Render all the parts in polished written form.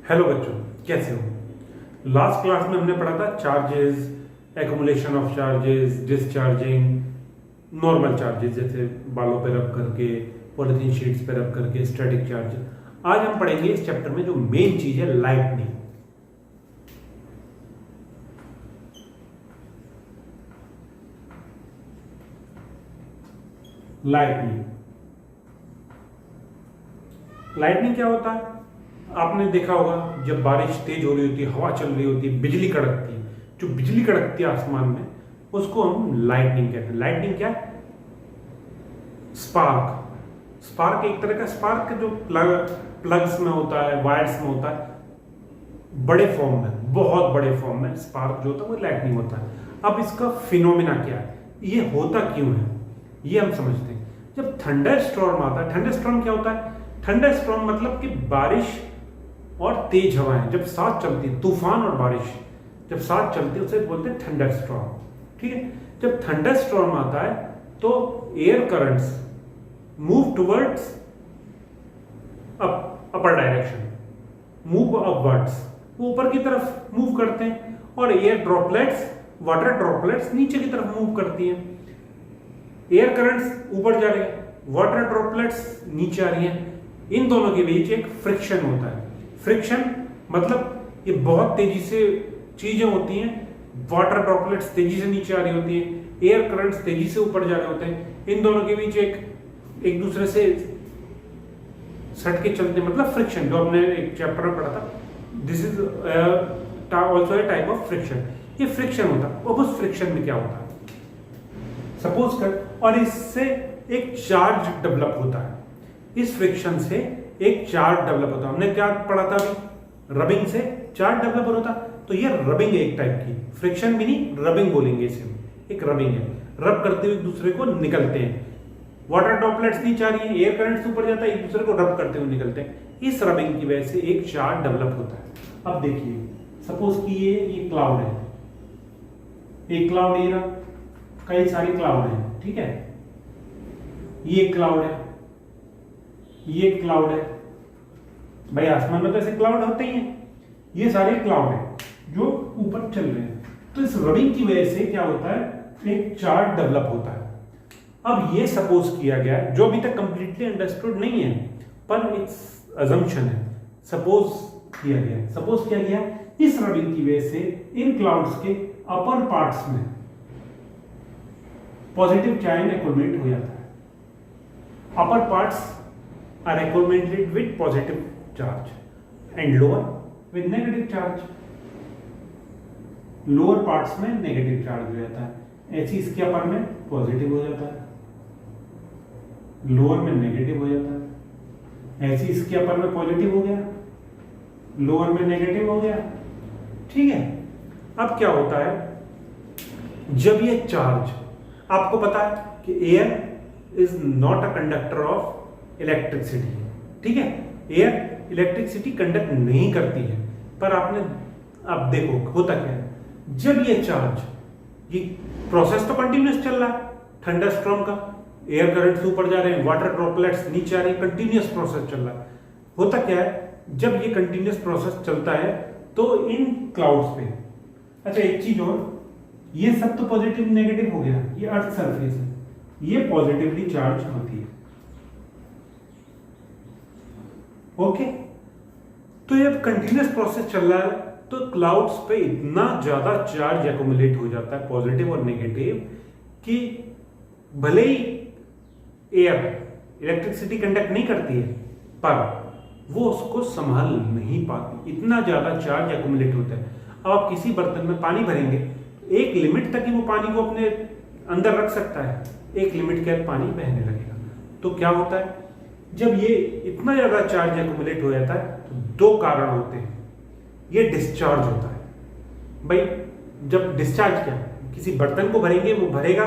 Hello बच्चों, कैसे हो। लास्ट क्लास में हमने पढ़ा था charges, accumulation of charges, discharging, normal charges जैसे बालों पे रब करके, पॉलिथीन शीट्स पे रब करके, स्टैटिक चार्जेस। आज हम पढ़ेंगे इस चैप्टर में जो मेन चीज है, लाइटनिंग। लाइटनिंग लाइटनिंग क्या होता है? आपने देखा होगा जब बारिश तेज हो रही होती है, हवा चल रही होती है, बिजली कड़कती है, जो बिजली कड़कती है आसमान में, उसको हम लाइटनिंग कहते हैं। लाइटनिंग क्या है? स्पार्क एक तरह का स्पार्क जो प्लग्स में होता है, वायर्स में होता है, बड़े फॉर्म में, बहुत बड़े फॉर्म में स्पार्क जो होता है वो लाइटनिंग होता है। अब इसका फिनोमिना क्या है, ये होता क्यों है, ये हम समझते हैं। जब थंडर स्टॉर्म आता है, थंडर स्टॉर्म क्या होता है? थंडर स्टॉर्म मतलब कि बारिश और तेज हवाएं जब साथ चलती है, तूफान और बारिश जब साथ चलती है, उसे बोलते हैं थंडर स्टॉर्म। ठीक है, जब थंडर स्टॉर्म आता है तो air currents move towards upper direction, move upwards, वो ऊपर की तरफ मूव करते हैं, और एयर ड्रॉपलेट्स, वाटर ड्रॉपलेट्स नीचे की तरफ मूव करती हैं। एयर करंट्स ऊपर जा रहे हैं, वाटर ड्रॉपलेट्स नीचे आ रही हैं। इन दोनों के बीच एक फ्रिक्शन होता है। फ्रिक्शन मतलब ये बहुत तेजी से चीजें होती हैं, वाटर ड्रॉपलेट्स तेजी से नीचे आ रही होती हैं, एयर करंट्स तेजी से ऊपर जा रहे होते हैं। इन दोनों के बीच एक दूसरे से सट के चलते, मतलब फ्रिक्शन, जो हमने एक चैप्टर में पढ़ा था। This is also a type of friction. ये फ्रिक्शन होता है। अब उस फ्रिक्शन में क्या होता है, सपोज कर, और इससे एक चार्ज डेवलप होता है। इस फ्रिक्शन से एक चार्ज डेवलप होता है। हमने क्या पढ़ा था अभी? रबिंग से चार्ज डेवलप होता है। तो ये रबिंग है, एक टाइप की फ्रिक्शन भी नहीं, रबिंग बोलेंगे इसे, एक रबिंग है। रब करते हुए एक दूसरे को निकलते हैं, वाटर ड्रॉपलेट्स नीचे आ रही है, एयर करंट्स ऊपर जाता है, एक दूसरे को रब करते हुए निकलते हैं। इस रबिंग की वजह से एक चार्ज डेवलप होता है। अब देखिए, सपोज कि ये क्लाउड है, एक क्लाउड, ये रहा, कई सारे क्लाउड हैं, ठीक है, ये क्लाउड है, ये क्लाउड है, भाई आसमान में तो ऐसे क्लाउड होते ही हैं। ये सारे क्लाउड हैं जो ऊपर चल रहे हैं। तो इस रबिंग की वजह से क्या होता है, एक चार्ज डेवलप होता है। अब ये सपोज किया गया, जो अभी तक कंप्लीटली अंडरस्टूड नहीं है, पर इट्स अजम्पशन है, सपोज किया गया। सपोज किया गया इस रबिंग की वजह से इन क्लाउड्स के अपर पार्ट्स में पॉजिटिव चार्ज एक्युमुलेट हो जाता है। अपर parts are accumulated with positive charge and lower with negative charge. Lower parts में नेगेटिव चार्ज हो जाता है। ऐसी इसके अपर में पॉजिटिव हो जाता है, लोअर में नेगेटिव हो जाता है। ऐसी इसके अपर में पॉजिटिव हो गया, लोअर में नेगेटिव हो गया। ठीक है, अब क्या होता है, जब ये चार्ज, आपको पता है कि air is not a conductor of electricity, ठीक है, एयर इलेक्ट्रिसिटी कंडक्ट नहीं करती है। पर आपने, अब देखो होता क्या है, जब ये चार्ज, ये प्रोसेस तो कंटिन्यूअस चल रहा है, थंडर स्टॉर्म का, एयर करंट्स ऊपर जा रहे हैं, वाटर ड्रॉपलेट्स नीचे आ रहे हैं, कंटिन्यूअस प्रोसेस चल रहा है। होता क्या है, जब ये कंटिन्यूअस प्रोसेस चलता है तो इन क्लाउड्स पे, अच्छा एक चीज और, ये सब तो पॉजिटिव नेगेटिव हो गया, ये अर्थ सरफेस है, ये पॉजिटिवली चार्ज होती है। ओके, तो ये कंटिन्यूअस प्रोसेस चल रहा है, तो क्लाउड्स पे इतना ज्यादा चार्ज एक्युमुलेट हो जाता है, पॉजिटिव और नेगेटिव, कि भले ही एयर इलेक्ट्रिसिटी कंडक्ट नहीं करती है, पर वो उसको संभाल नहीं पाती, इतना ज्यादा चार्ज एक्युमुलेट होता है। अब आप किसी बर्तन में पानी भरेंगे, एक लिमिट तक ही वो पानी को अपने अंदर रख सकता है, एक लिमिट के बाद पानी बहने लगेगा। तो क्या होता है, जब ये इतना ज्यादा चार्ज एक्युमुलेट हो जाता है तो दो कारण होते हैं। ये डिस्चार्ज होता है। भाई जब डिस्चार्ज, क्या, किसी बर्तन को भरेंगे, वो भरेगा,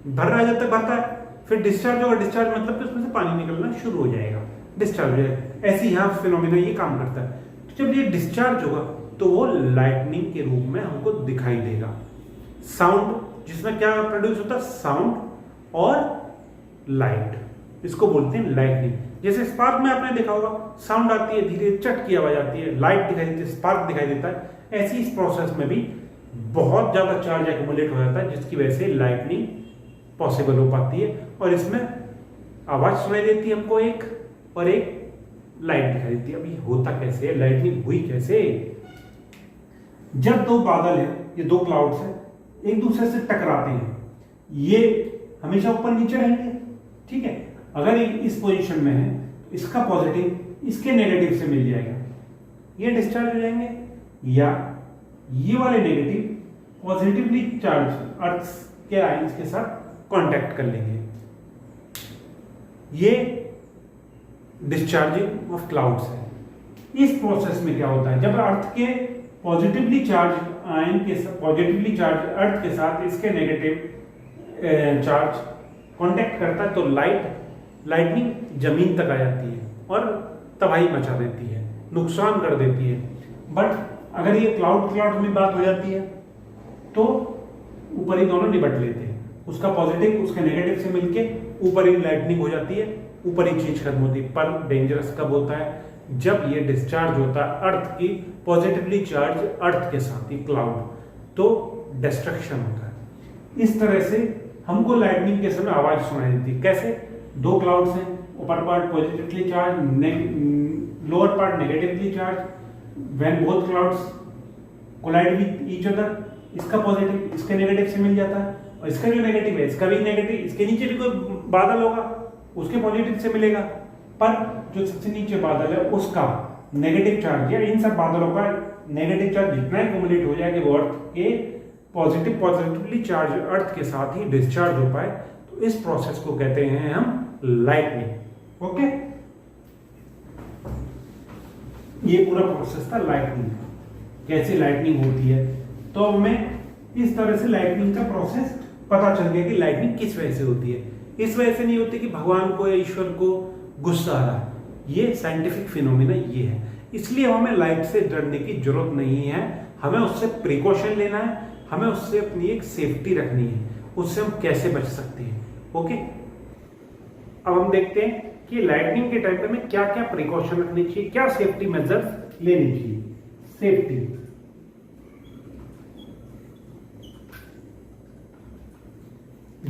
भर रहा है जब तक भरता है, फिर डिस्चार्ज होगा। डिस्चार्ज मतलब कि उसमें से पानी निकलना शुरू हो जाएगा, डिस्चार्ज हो जाएगा। ऐसे यहाँ फिनोमिना ये काम करता है। तो जब ये डिस्चार्ज होगा तो वो लाइटनिंग के रूप में हमको दिखाई देगा। साउंड, जिसमें क्या प्रोड्यूस होता है, साउंड और लाइट। इसको बोलते हैं लाइटनिंग। जैसे स्पार्क में आपने देखा होगा, साउंड आती है, धीरे चट की आवाज आती है, लाइट दिखाई देती है, स्पार्क दिखाई देता है। ऐसी इस प्रोसेस में भी बहुत ज्यादा चार्ज एक्यूमुलेट हो जाता है, जिसकी वजह से लाइटनिंग पॉसिबल हो पाती है। और इसमें आवाज सुनाई देती है हमको एक, और एक लाइट दिखाई देती है। अभी होता कैसे है, लाइटनिंग हुई कैसे? जब दो बादल है, ये दो क्लाउड्स है, एक दूसरे से टकराते हैं, ये हमेशा ऊपर नीचे रहेंगे, ठीक है। अगर ये इस पोजीशन में है, इसका पॉजिटिव इसके नेगेटिव से मिल जाएगा, ये डिस्चार्ज हो जाएंगे, या ये वाले नेगेटिव पॉजिटिवली चार्ज अर्थ के आयंस के साथ कांटेक्ट कर लेंगे। ये डिस्चार्जिंग ऑफ क्लाउड्स है। इस प्रोसेस में क्या होता है, जब अर्थ के पॉजिटिवली चार्ज आयन के साथ, पॉजिटिवली चार्ज अर्थ के साथ इसके नेगेटिव चार्ज कांटेक्ट करता है, तो लाइटनिंग जमीन तक आ जाती है और तबाही मचा देती है, नुकसान कर देती है। बट अगर ये क्लाउड में बात हो जाती है तो ऊपर ही दोनों निपट लेते हैं, उसका पॉजिटिव उसके नेगेटिव से मिलके ऊपर ही लाइटनिंग हो जाती है, ऊपर ही चीज खत्म होती है। पर डेंजरस कब होता है, जब ये डिस्चार्ज होता है अर्थ की पॉजिटिवली चार्ज अर्थ के साथ ही क्लाउड, तो डिस्ट्रक्शन होता है। इस तरह से हमको लाइटनिंग के समय आवाज सुनाई देती है। कैसे? दो क्लाउड्स हैं, ऊपर part positively charge, lower part negatively charge, when both clouds collide with each other, इसका पॉजिटिव इसके नेगेटिव से मिल जाता है, और इसका जो नेगेटिव है इसका भी नेगेटिव, इसके नीचे भी कोई बादल होगा उसके पॉजिटिव से मिलेगा, पर जो सबसे नीचे बादल है उसका नेगेटिव चार्ज, या इन सब बादलों का नेगेटिव चार्ज जितना एक्यूमुलेट हो जाए कि वो अर्थ के पॉजिटिवली चार्ज अर्थ के साथ ही डिस्चार्ज हो पाए, तो इस प्रोसेस को कहते हैं हम लाइटनिंग। ओके, ये पूरा प्रोसेस था लाइटनिंग, कैसे लाइटनिंग होती है। तो हमें इस तरह से लाइटनिंग का प्रोसेस पता चल गया कि लाइटनिंग किस वजह से होती है। इस वजह से नहीं होती कि भगवान को या ईश्वर को गुस्सा आ रहा है, ये साइंटिफिक फिनोमिना ये है। इसलिए हमें लाइट से डरने की जरूरत नहीं है, हमें उससे प्रिकॉशन लेना है, हमें उससे अपनी एक सेफ्टी रखनी है, उससे हम कैसे बच सकते हैं। ओके, अब हम देखते हैं कि लाइटनिंग के टाइम पे हमें क्या क्या प्रिकॉशन रखनी चाहिए, क्या सेफ्टी मेजर्स लेनी चाहिए। सेफ्टी,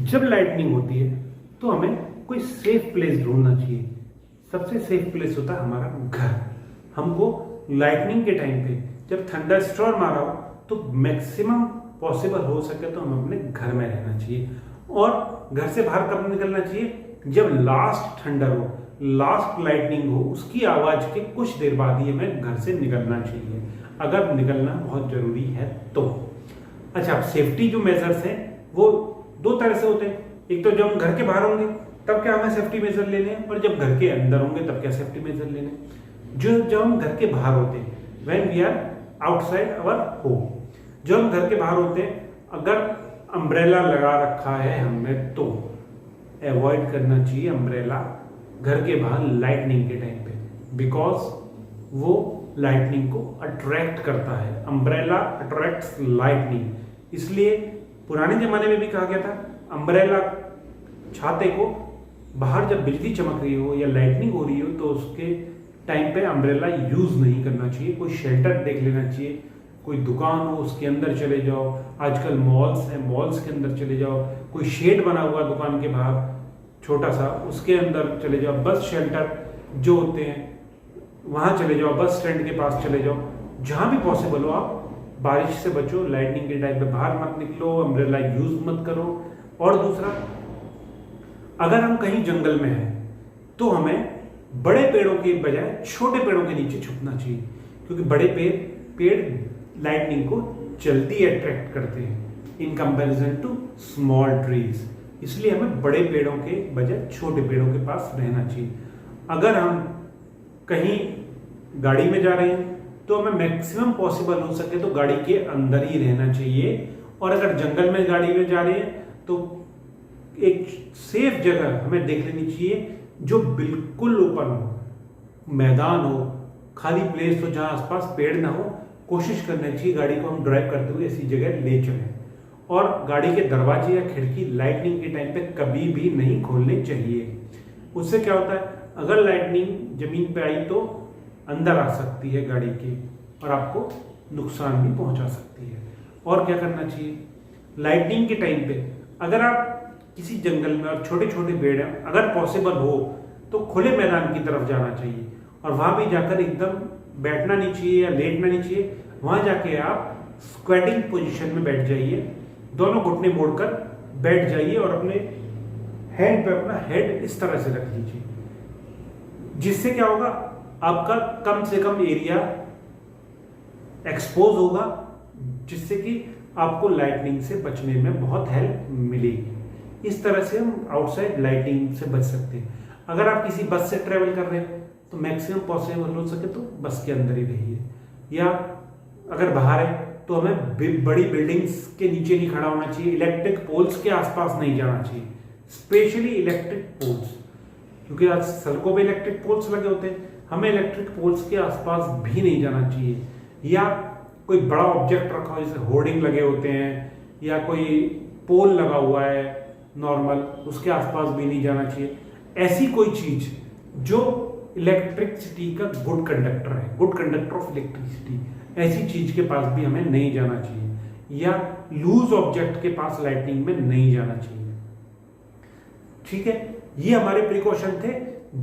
जब लाइटनिंग होती है तो हमें कोई सेफ प्लेस ढूंढना चाहिए। सबसे सेफ प्लेस होता है हमारा घर। हमको लाइटनिंग के टाइम पे जब थंडर स्टॉर्म आ रहा हो तो मैक्सिमम पॉसिबल हो सके तो हमें अपने घर में रहना चाहिए। और घर से बाहर कब निकलना चाहिए, जब लास्ट थंडर हो, लास्ट लाइटनिंग हो, उसकी आवाज के कुछ देर बाद ही हमें घर से निकलना चाहिए, अगर निकलना बहुत जरूरी है तो। अच्छा, सेफ्टी जो मेजर्स हैं वो दो तरह से होते हैं। एक तो जब हम घर के बाहर होंगे तब क्या हमें सेफ्टी मेजर लेने हैं, और जब घर के अंदर होंगे तब क्या सेफ्टी मेजर लेने हैं। जब हम घर के बाहर होते हैं, when we are outside our home, जब हम घर के बाहर होते हैं, अगर अम्ब्रेला लगा रखा है हमने तो अवॉइड करना चाहिए अम्ब्रेला घर के बाहर लाइटनिंग के टाइम पे, बिकॉज वो लाइटनिंग को अट्रैक्ट करता है। अम्ब्रेला अट्रैक्ट्स लाइटनिंग, इसलिए पुराने जमाने में भी कहा गया था अम्ब्रेला, छाते को बाहर जब बिजली चमक रही हो या लाइटनिंग हो रही हो तो उसके टाइम पे अम्ब्रेला यूज नहीं करना चाहिए। कोई शेल्टर देख लेना चाहिए, कोई दुकान हो उसके अंदर चले जाओ, आजकल मॉल्स हैं मॉल्स के अंदर चले जाओ, कोई शेड बना हुआ दुकान के बाहर छोटा सा उसके अंदर चले जाओ, बस शेल्टर जो होते हैं वहां चले जाओ, बस स्टैंड के पास चले जाओ, जहां भी पॉसिबल हो आप बारिश से बचो, लाइटनिंग के टाइम पे बाहर मत निकलो, अम्ब्रेला यूज मत करो। और दूसरा, अगर हम कहीं जंगल में हैं तो हमें बड़े पेड़ों के बजाय छोटे पेड़ों के नीचे छुपना चाहिए, क्योंकि बड़े पेड़ लाइटनिंग को जल्दी अट्रैक्ट करते हैं in comparison to small trees. इसलिए हमें बड़े पेड़ों के बजाय छोटे पेड़ों के पास रहना चाहिए। अगर हम कहीं गाड़ी में जा रहे हैं तो हमें मैक्सिमम पॉसिबल हो सके तो गाड़ी के अंदर ही रहना चाहिए, और अगर जंगल में गाड़ी में जा रहे हैं तो एक सेफ जगह हमें देख लेनी चाहिए जो बिल्कुल ओपन हो, मैदान हो, खाली प्लेस हो जहां आसपास पेड़ ना हो। कोशिश करनी चाहिए गाड़ी को हम ड्राइव करते हुए ऐसी जगह ले चलें, और गाड़ी के दरवाजे या खिड़की लाइटनिंग के टाइम पे कभी भी नहीं खोलने चाहिए। उससे क्या होता है, अगर लाइटनिंग जमीन पे आई तो अंदर आ सकती है गाड़ी के और आपको नुकसान भी पहुंचा सकती है। और क्या करना चाहिए, लाइटनिंग के टाइम पे अगर आप किसी जंगल में और छोटे छोटे पेड़ हैं, अगर पॉसिबल हो तो खुले मैदान की तरफ जाना चाहिए और वहां भी जाकर एकदम बैठना नहीं चाहिए या लेटना नहीं चाहिए। वहां जाके आप स्क्वेटिंग पोजीशन में बैठ जाइए, दोनों घुटने मोड़कर बैठ जाइए और अपने हैंड पे अपना हेड इस तरह से रख लीजिए, जिससे क्या होगा, आपका कम से कम एरिया एक्सपोज होगा, जिससे कि आपको लाइटनिंग से बचने में बहुत हेल्प मिलेगी। इस तरह से हम आउटसाइड लाइटिंग से बच सकते हैं। अगर आप किसी बस से ट्रेवल कर रहे हैं तो मैक्सिमम पॉसिबल हो सके तो बस के अंदर ही रहिए, या अगर बाहर है तो हमें बड़ी बिल्डिंग्स के नीचे नहीं खड़ा होना चाहिए, इलेक्ट्रिक पोल्स के आसपास नहीं जाना चाहिए, स्पेशली इलेक्ट्रिक पोल्स, क्योंकि आज सड़कों पे इलेक्ट्रिक पोल्स लगे होते हैं, हमें इलेक्ट्रिक पोल्स के आसपास भी नहीं जाना चाहिए। या कोई बड़ा ऑब्जेक्ट रखा हो, जैसे होर्डिंग लगे होते हैं या कोई पोल लगा हुआ है नॉर्मल, उसके आसपास भी नहीं जाना चाहिए। ऐसी कोई चीज जो इलेक्ट्रिसिटी का गुड कंडक्टर है, गुड कंडक्टर ऑफ इलेक्ट्रिसिटी, ऐसी चीज के पास भी हमें नहीं जाना चाहिए, या लूज ऑब्जेक्ट के पास लाइटनिंग में नहीं जाना चाहिए। ठीक है, ये हमारे प्रिकॉशन थे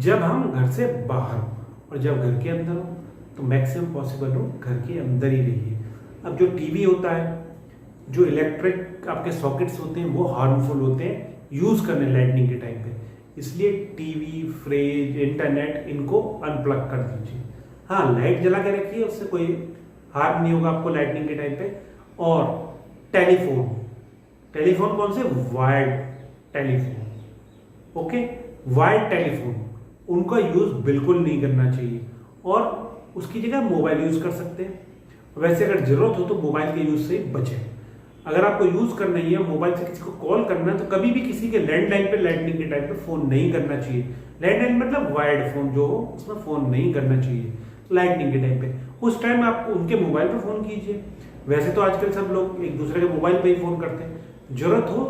जब हम घर से बाहर हो, और जब घर के अंदर हो तो मैक्सिमम पॉसिबल हो घर के अंदर ही रहिए। अब जो टीवी होता है, जो इलेक्ट्रिक आपके सॉकेट्स होते हैं, वो हार्मफुल होते हैं यूज करने लाइटनिंग के टाइम पे, इसलिए टीवी, फ्रिज, इंटरनेट, इनको अनप्लग कर दीजिए। हाँ, लाइट जला के रखिए, उससे कोई हार्म नहीं होगा आपको लाइटनिंग के टाइम पे। और टेलीफोन, टेलीफोन कौन से, wired telephone, okay, wired telephone, उनका यूज बिल्कुल नहीं करना चाहिए, और उसकी जगह मोबाइल यूज कर सकते हैं। वैसे अगर जरूरत हो तो मोबाइल के यूज से बचें। अगर आपको यूज करना ही है, मोबाइल से किसी को कॉल करना है, तो कभी भी किसी के लैंडलाइन पे लाइटनिंग के टाइम पे फोन नहीं करना चाहिए। लैंडलाइन मतलब वायर्ड फोन जो हो, उसमें फोन नहीं करना चाहिए लाइटनिंग के टाइम पे। उस टाइम आप उनके मोबाइल पे फोन कीजिए। वैसे तो आजकल सब लोग एक दूसरे के मोबाइल पे ही फोन करते हैं, जरूरत हो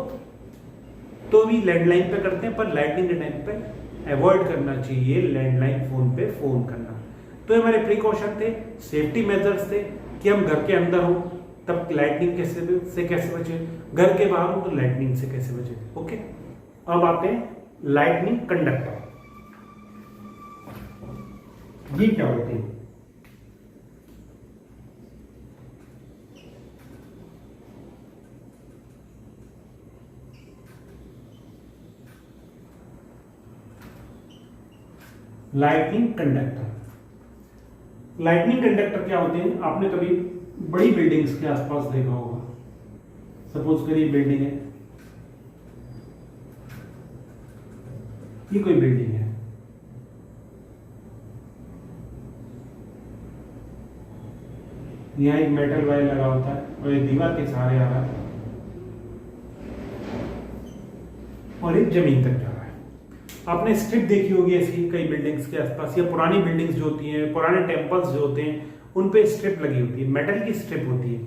तो भी लैंडलाइन पे करते हैं, पर लाइटनिंग के टाइम पे अवॉइड करना चाहिए लैंडलाइन फोन पे फोन करना। तो हमारे प्रिकॉशन थे, सेफ्टी मेजर्स थे कि हम घर के अंदर हो तब लाइटनिंग से कैसे बचे, घर के बाहर हो तो लाइटनिंग से कैसे बचे। ओके, अब आते हैं लाइटनिंग कंडक्टर। ये क्या होते हैं, लाइटनिंग कंडक्टर। लाइटनिंग कंडक्टर क्या होते हैं, आपने कभी बड़ी बिल्डिंग्स के आसपास देखा होगा। सपोज करिए बिल्डिंग है, ये कोई बिल्डिंग है, यहां एक मेटल वायर लगा होता है और एक दीवार के सहारे आ रहा है और एक जमीन तक जा रहा है। आपने स्ट्रिप देखी होगी ऐसी कई बिल्डिंग्स के आसपास, या पुरानी बिल्डिंग्स जो होती हैं, पुराने टेम्पल्स जो होते हैं, उन पे स्ट्रिप लगी होती है, मेटल की स्ट्रिप होती है।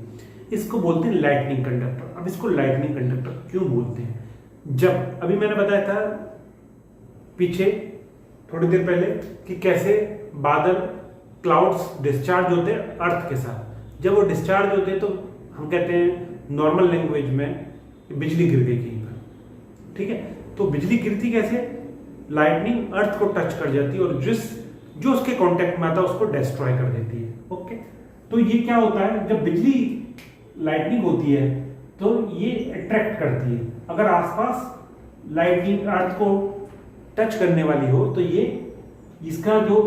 इसको बोलते हैं लाइटनिंग कंडक्टर। अब इसको लाइटनिंग कंडक्टर क्यों बोलते हैं, जब अभी मैंने बताया था पीछे थोड़ी देर पहले कि कैसे बादल, क्लाउड्स डिस्चार्ज होते हैं अर्थ के साथ। जब वो डिस्चार्ज होते हैं तो हम कहते हैं नॉर्मल लैंग्वेज में बिजली गिर गई कहीं पर। ठीक है, तो बिजली गिरती कैसे, लाइटनिंग अर्थ को टच कर जाती है और जो उसके कांटेक्ट में आता है उसको डिस्ट्रॉय कर देती है। ओके, तो ये क्या होता है, जब बिजली लाइटनिंग होती है तो ये अट्रैक्ट करती है। अगर आसपास लाइटनिंग अर्थ को टच करने वाली हो तो ये इसका जो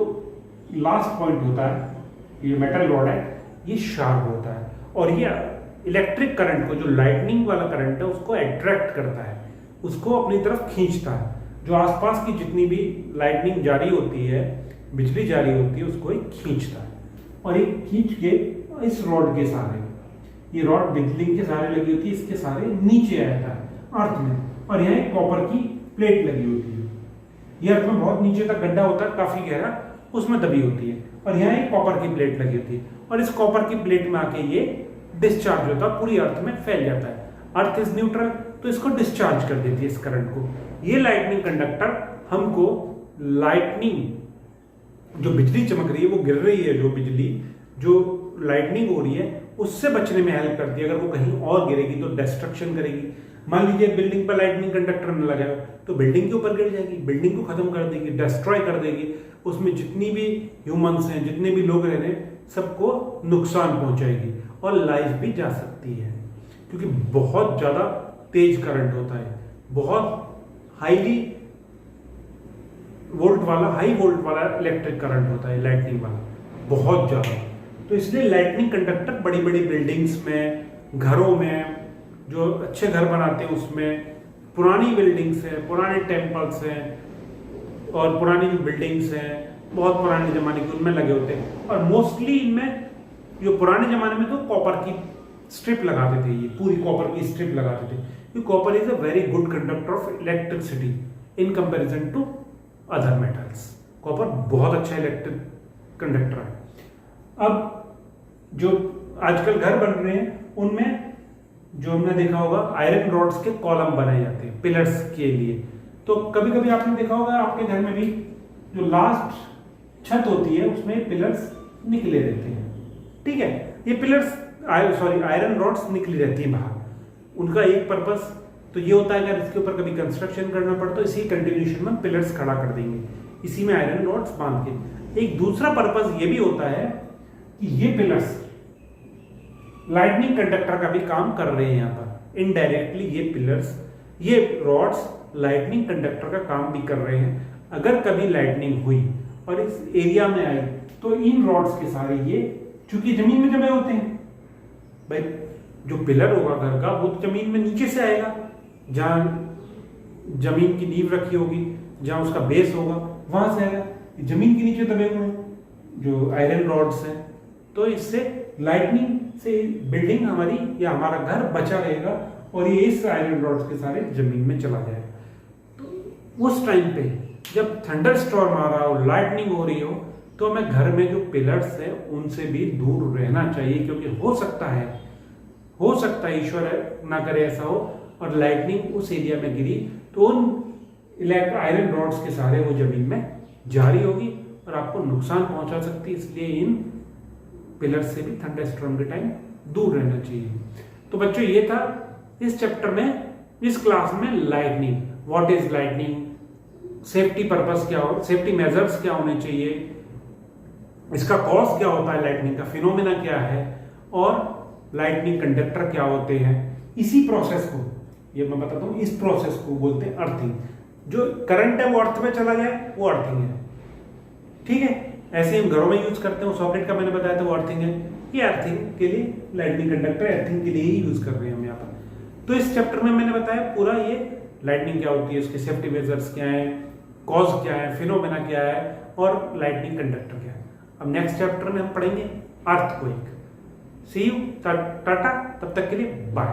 लास्ट पॉइंट होता है, ये मेटल रॉड है, ये शार्प होता है और ये इलेक्ट्रिक करंट को, जो लाइटनिंग वाला करंट है, उसको अट्रैक्ट करता है, उसको अपनी तरफ खींचता है। जो आसपास की जितनी भी लाइटनिंग जारी होती है, बिजली जारी होती है, उसको ये खींचता है और ये खींच के इस रॉड के सहारे, ये रॉड बिजली के सहारे लगी होती है, इसके सहारे नीचे आ जाता है अर्थ में, और यहाँ एक कॉपर की प्लेट लगी होती है। ये अर्थ में बहुत नीचे तक गड्ढा होता है, काफी गहरा, उसमें दबी होती है, और यहाँ एक कॉपर की प्लेट लगी होती है, और इस कॉपर की प्लेट में आके ये डिस्चार्ज होता है, पूरी अर्थ में फैल जाता है। अर्थ इज न्यूट्रल, तो इसको डिस्चार्ज कर देती है इस करंट को। ये लाइटनिंग कंडक्टर हमको लाइटनिंग, जो बिजली चमक रही है, वो गिर रही है, जो बिजली, जो लाइटनिंग हो रही है, उससे बचने में हेल्प करती है। अगर वो कहीं और गिरेगी तो डिस्ट्रक्शन करेगी। मान लीजिए बिल्डिंग पर लाइटनिंग कंडक्टर न लगाया तो बिल्डिंग के ऊपर गिर जाएगी, बिल्डिंग को खत्म कर देगी, डिस्ट्रॉय कर देगी। उसमें जितनी भी ह्यूमंस हैं, जितने भी लोग रह रहे हैं, सबको नुकसान पहुंचाएगी और लाइफ भी जा सकती है, क्योंकि बहुत ज़्यादा तेज करंट होता है, बहुत हाई वोल्ट वाला इलेक्ट्रिक करंट होता है, लाइटनिंग वाला, बहुत ज़्यादा। तो इसलिए लाइटनिंग कंडक्टर बड़ी बड़ी बिल्डिंग्स में, घरों में, जो अच्छे घर बनाते हैं उसमें, पुरानी बिल्डिंग्स हैं, पुराने टेम्पल्स हैं, और पुरानी जो बिल्डिंग्स हैं बहुत पुराने ज़माने की, उनमें लगे होते हैं। और मोस्टली इनमें जो पुराने ज़माने में तो कॉपर की स्ट्रिप लगाते थे, ये पूरी कॉपर की स्ट्रिप लगाते थे, क्योंकि copper is a very good conductor of electricity in comparison to other metals. Copper बहुत अच्छा इलेक्ट्रिक कंडक्टर है। अब जो आजकल घर बन रहे हैं उनमें जो हमने देखा होगा आयरन रॉड्स के कॉलम बनाए जाते हैं पिलर्स के लिए। तो कभी कभी आपने देखा होगा आपके घर में भी जो लास्ट छत होती है उसमें पिलर्स निकले रहते हैं, ठीक है। ये पिलर्स आयरन रॉड्स निकली रहती हैं बाहर। उनका एक पर्पस तो ये होता है, अगर इसके ऊपर कभी कंस्ट्रक्शन करना पड़े तो इसी कंटिन्यूएशन में पिलर्स खड़ा कर देंगे, इसी में आयरन रॉड्स बांध के। एक दूसरा पर्पस ये भी होता है कि ये पिलर्स लाइटनिंग कंडक्टर का भी काम कर रहे हैं। यहाँ पर इनडायरेक्टली ये पिलर्स, ये रॉड्स लाइटनिंग कंडक्टर का काम भी कर रहे हैं। अगर कभी लाइटनिंग हुई और इस एरिया में आई तो इन रॉड्स के सारे ये, चूंकि जमीन में जमे होते हैं भाई, जो पिलर होगा घर का वो तो जमीन में नीचे से आएगा, जहां जमीन की नींव रखी होगी, जहां उसका बेस होगा वहां से आएगा। जमीन के नीचे दबे हुए हैं जो आयरन रॉड्स हैं, तो इससे लाइटनिंग से बिल्डिंग हमारी या हमारा घर बचा रहेगा और ये इस आयरन रॉड्स के सारे जमीन में चला जाएगा। तो उस टाइम पे जब थंडर स्टॉर्म आ रहा हो, लाइटनिंग हो रही हो, तो हमें घर में जो पिलर्स हैं उनसे भी दूर रहना चाहिए, क्योंकि हो सकता है ईश्वर ना करे ऐसा हो और लाइटनिंग उस एरिया में गिरी तो उन आयरन रॉड्स के सारे वो जमीन में जारी होगी और आपको नुकसान पहुंचा सकती है। इसलिए इन पिलर्स से भी थंडर स्टॉर्म के टाइम दूर रहना चाहिए। तो बच्चों ये था इस चैप्टर में, इस क्लास में lightning, what is lightning, safety purpose क्या हो, सेफ्टी मेजर्स क्या होने चाहिए, इसका कॉज क्या होता है, लाइटनिंग का फिनोमेना क्या है, और लाइटनिंग कंडक्टर क्या होते हैं। इसी प्रोसेस को, ये मैं बताता हूँ, इस प्रोसेस को बोलते हैं अर्थिंग। जो करंट है वो अर्थ में चला जाए वो अर्थिंग है, ठीक है। ऐसे हम घरों में यूज करते हैं, सॉकेट का मैंने बताया था वो अर्थिंग है। ये अर्थिंग के लिए लाइटनिंग कंडक्टर अर्थिंग के लिए ही यूज कर रहे हैं हम यहाँ पर। तो इस चैप्टर में मैंने बताया पूरा ये लाइटनिंग क्या होती है, उसके सेफ्टी मेजर्स क्या है, कॉज क्या है, फिनोमेना क्या है, और लाइटनिंग कंडक्टर क्या है। अब नेक्स्ट चैप्टर में हम पढ़ेंगे अर्थक्वेक। सी यू, टाटा, तब तक के लिए बाय।